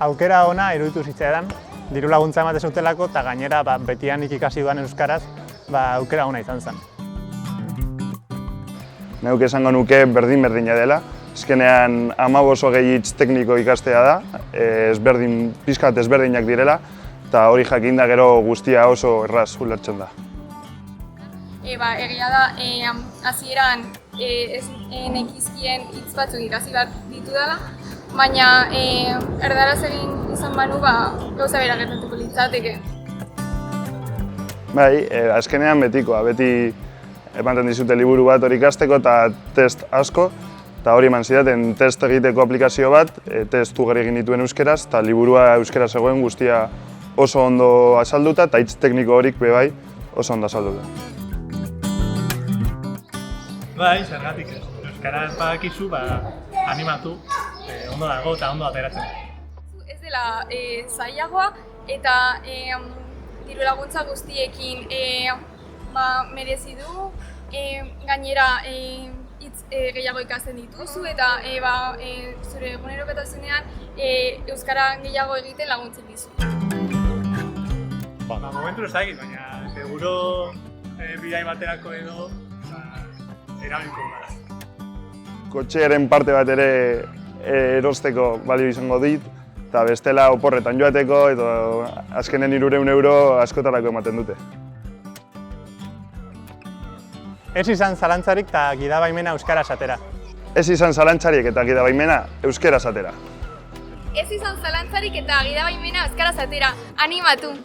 aukera ona iruditu zitzaidan, diru laguntza ematen zutelako eta gainera betianik ikasi duan euskaraz aukera ona izan zen. Neuk esango nuke berdin-berdina dela. Azkenean 15-20 hitz tekniko ikastea da, pixkat ezberdinak direla, eta hori jakinda gero guztia oso erraz ulertzen da. Egia da, hasieran ez nekizkien hitz batzuk ikasi behar ditu dela, baina erdaraz egin izan banu gauza bera gertatuko litzateke. Bai, azkenean betikoa, beti ematen dizute liburu bat hori ikasteko eta test asko, eta hori eman zidaten test egiteko aplikazio bat, test ugari egin dituen euskeraz, eta liburua euskaraz zegoen guztia oso ondo azalduta, eta hitz tekniko horik bai oso ondo azalduta. Bai, zergatik ez. Euskaraz badakizu, animatu, ondo dago eta ondo ateratzen. Ez dela zailagoa eta diru laguntza guztiekin merezi du, gainera hitz gehiago ikasten dituzu eta zure egunerokotasunean euskara gehiago egiten laguntzen dizu. Momentu ez dakit, baina seguro bidai baterako edo erabiliko gara. Kotxearen parte bat ere erosteko balio izango dit, eta bestela oporretan joateko, eta azkenen 300 euro askotarako ematen dute. Ez izan zalantzarik eta gidabaimena euskaraz atera. Ez izan zalantzarik eta gidabaimena euskaraz atera. Ez izan zalantzarik eta gidabaimena euskaraz atera, animatu!